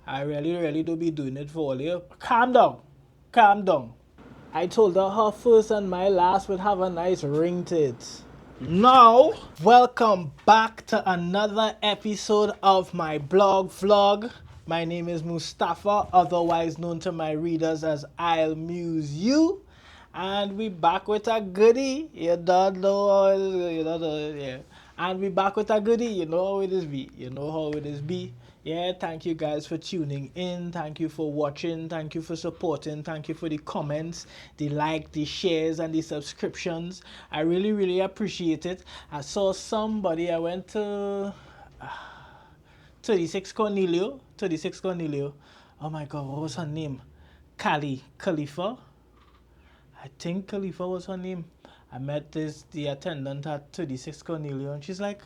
I really do be doing it for all you. Calm down. Calm down. I told her first and my last would have a nice ring to it. Now, welcome back to another episode of my blog vlog. My name is Mustapha, otherwise known to my readers as I'll Muse You. And we back with a goodie. You don't know how it is, you don't know, yeah. And we back with a goodie. You know how it is be. You know how it is be. Yeah, thank you guys for tuning in. Thank you for watching. Thank you for supporting. Thank you for the comments, the like, the shares, and the subscriptions. I really appreciate it. I saw somebody, I went to 36 Cornelio. 36 Cornelio. Oh my god, what was her name? Khalifa. I think Khalifa was her name. I met the attendant at 36 Cornelio, and she's like,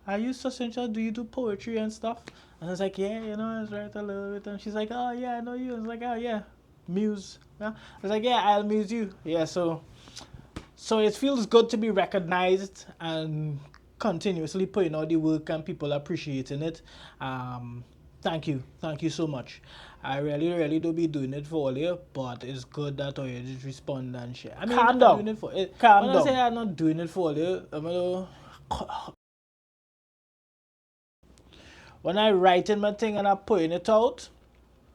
"Are you such and such? Do you do poetry and stuff?" And I was like, "Yeah, I was write a little bit." And she's like, "Oh yeah, I know you." I was like, "Oh yeah, muse." Yeah. I was like, "Yeah, I'll muse you." Yeah, so it feels good to be recognized and continuously putting out the work and people appreciating it. Thank you so much. I really do be doing it for all you, but it's good that all you just respond and share. I mean, calm down. Doing it for it. Calm when down. I say I'm not doing it for all you, when I write in my thing and I'm putting it out,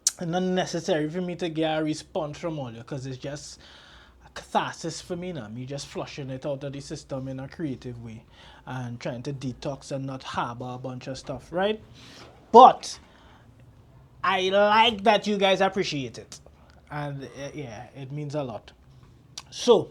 it's not necessary for me to get a response from all you, because it's just a catharsis for me now. Me just flushing it out of the system in a creative way and trying to detox and not harbor a bunch of stuff, right? But I like that you guys appreciate it. And yeah, it means a lot. So,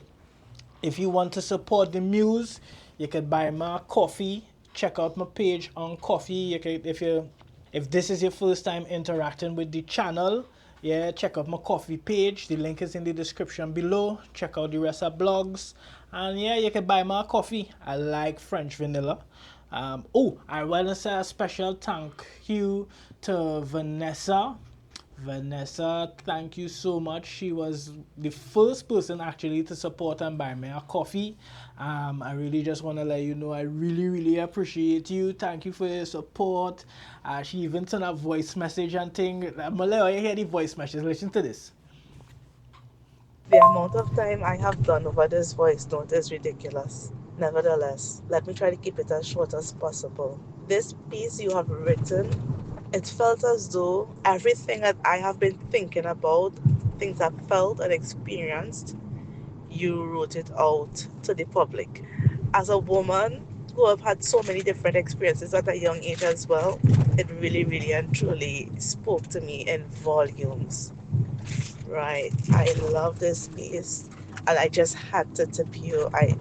if you want to support the muse, you can buy my coffee. Check out my page on coffee. If this is your first time interacting with the channel, yeah, check out my coffee page. The link is in the description below. Check out the rest of blogs. And yeah, you can buy my coffee. I like French vanilla. I want to say a special thank you to Vanessa. Vanessa, thank you so much. She was the first person actually to support and buy me a coffee. I really just want to let you know I really appreciate you. Thank you for your support. She even sent a voice message and thing. I'm gonna let you hear the voice message. Listen to this. The amount of time I have done over this voice note is ridiculous. Nevertheless, let me try to keep it as short as possible. This piece you have written, it felt as though everything that I have been thinking about, things I've felt and experienced, you wrote it out to the public. As a woman who have had so many different experiences at a young age as well, it really and truly spoke to me in volumes. Right. I love this piece. And I just had to tip you. I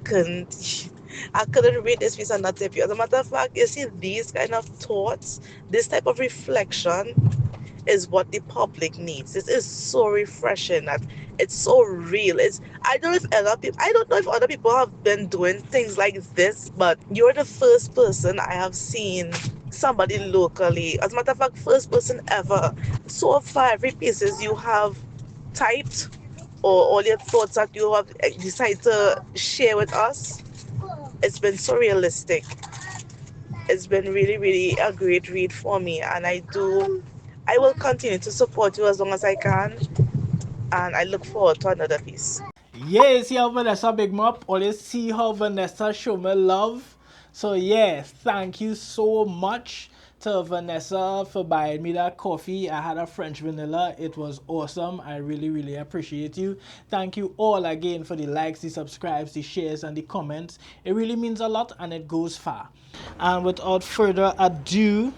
couldn't I couldn't read this piece and not tip you. As a matter of fact, you see these kind of thoughts, this type of reflection is what the public needs. This is so refreshing that it's so real. I don't know if other people have been doing things like this, but you're the first person I have seen somebody locally. As a matter of fact, first person ever. So far every pieces you have typed or all your thoughts that you have decided to share with us, it's been so realistic. It's been really a great read for me, and I will continue to support you as long as I can, and I look forward to another piece. Yeah, see how Vanessa big me up. Always see how Vanessa show me love. So yeah, thank you so much to Vanessa for buying me that coffee. I had a French vanilla. It was awesome. I really appreciate you. Thank you all again for the likes, the subscribes, the shares, and the comments. It really means a lot and it goes far. And without further ado,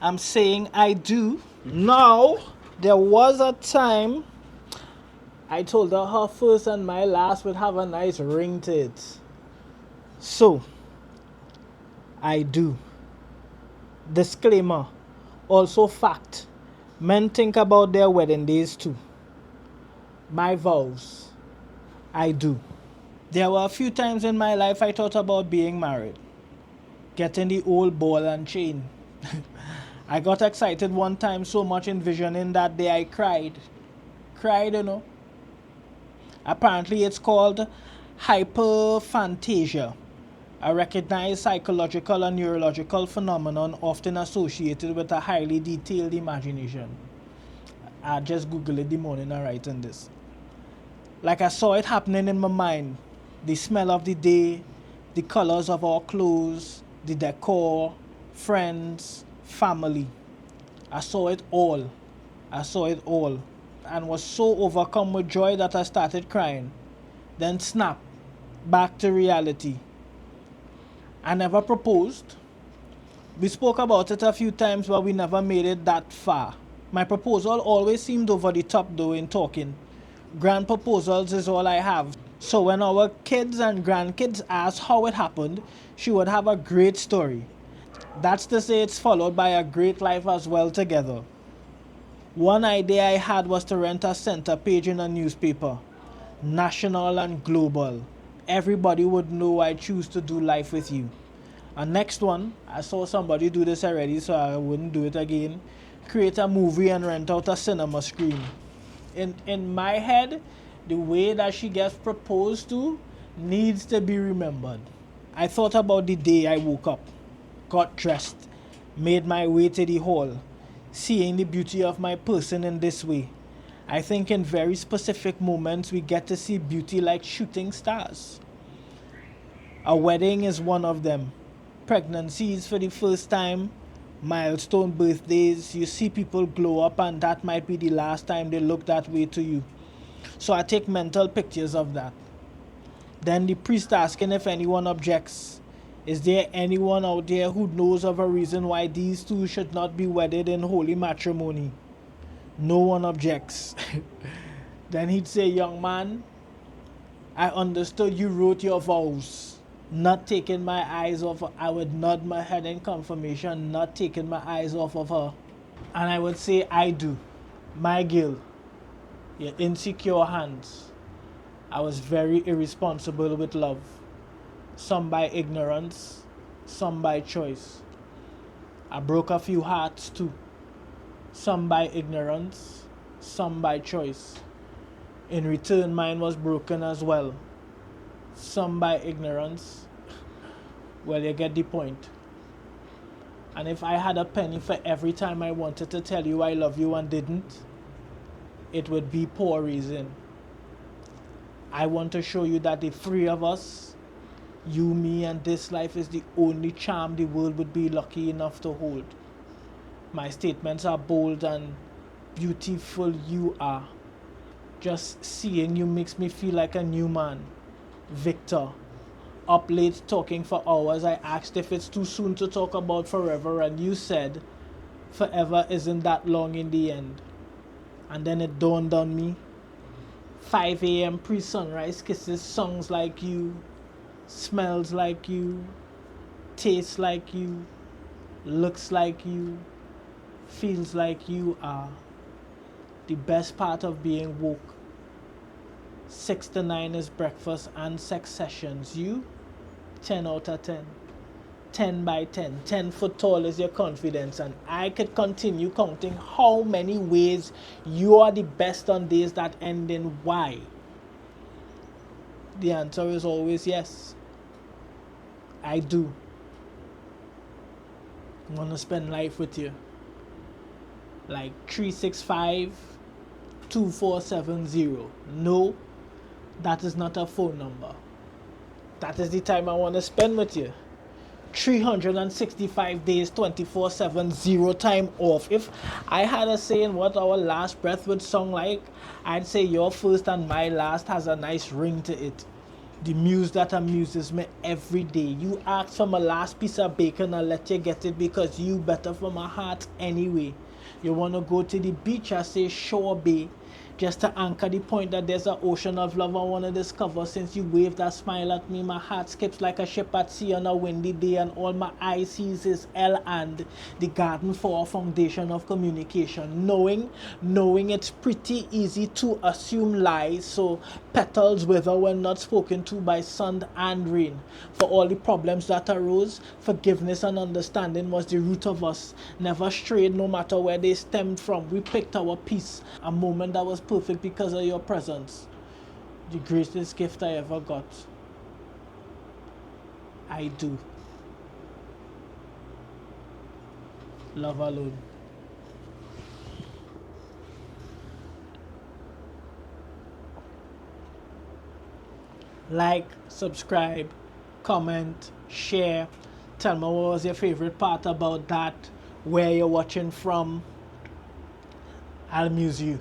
I'm saying I do. Now, there was a time I told her first and my last would have a nice ring to it. So, I do. Disclaimer. Also fact. Men think about their wedding days too. My vows. I do. There were a few times in my life I thought about being married. Getting the old ball and chain. I got excited one time so much envisioning that day I cried. Cried. Apparently it's called hyperphantasia. I recognize psychological and neurological phenomenon often associated with a highly detailed imagination. I just Googled it the morning I writing this. Like I saw it happening in my mind. The smell of the day, the colors of our clothes, the decor, friends, family. I saw it all. I saw it all. And was so overcome with joy that I started crying. Then snap, back to reality. I never proposed. We spoke about it a few times, but we never made it that far. My proposal always seemed over the top though in talking. Grand proposals is all I have. So when our kids and grandkids ask how it happened, she would have a great story. That's to say it's followed by a great life as well together. One idea I had was to rent a center page in a newspaper, national and global. Everybody would know I choose to do life with you. And next one, I saw somebody do this already, so I wouldn't do it again. Create a movie and rent out a cinema screen. In my head, the way that she gets proposed to needs to be remembered. I thought about the day I woke up, got dressed, made my way to the hall, seeing the beauty of my person in this way. I think in very specific moments we get to see beauty like shooting stars. A wedding is one of them. Pregnancies for the first time, milestone birthdays, you see people glow up and that might be the last time they look that way to you. So I take mental pictures of that. Then the priest asking if anyone objects. Is there anyone out there who knows of a reason why these two should not be wedded in holy matrimony? No one objects. Then he'd say, young man, I understood you wrote your vows. Not taking my eyes off her. I would nod my head in confirmation, not taking my eyes off of her. And I would say, I do. My guilt. Your insecure hands. I was very irresponsible with love. Some by ignorance, some by choice. I broke a few hearts too. Some by ignorance, some by choice. In return, mine was broken as well. Some by ignorance. Well, you get the point. And if I had a penny for every time I wanted to tell you I love you and didn't, it would be poor reason. I want to show you that the three of us, you, me, and this life is the only charm the world would be lucky enough to hold. My statements are bold and beautiful you are. Just seeing you makes me feel like a new man. Victor. Up late talking for hours, I asked if it's too soon to talk about forever, and you said forever isn't that long in the end. And then it dawned on me. 5 a.m. pre-sunrise kisses, songs like you, smells like you, tastes like you, looks like you, feels like you are. The best part of being woke. 6 to 9 is breakfast and sex sessions. You, 10 out of 10. 10 by 10. 10 foot tall is your confidence. And I could continue counting how many ways you are the best on days that end in Y. The answer is always yes. I do. I want to spend life with you. Like 365 2470. No, that is not a phone number. That is the time I want to spend with you. 365 days, 24/7, zero time off. If I had a say in what our last breath would sound like, I'd say your first and my last has a nice ring to it. The muse that amuses me every day. You ask for my last piece of bacon, I'll let you get it because you better for my heart anyway. You want to go to the beach, I say Shore Bay. Just to anchor the point that there's an ocean of love I want to discover. Since you waved that smile at me, my heart skips like a ship at sea on a windy day, and all my eye sees is L and the garden for a foundation of communication. Knowing it's pretty easy to assume lies, so petals wither when not spoken to by sun and rain. For all the problems that arose, forgiveness and understanding was the root of us. Never strayed no matter where they stemmed from. We picked our peace, a moment that was perfect because of your presence. The greatest gift I ever got. I do. Love alone. Like, subscribe, comment, share. Tell me what was your favorite part about that, where you're watching from. I'll amuse you.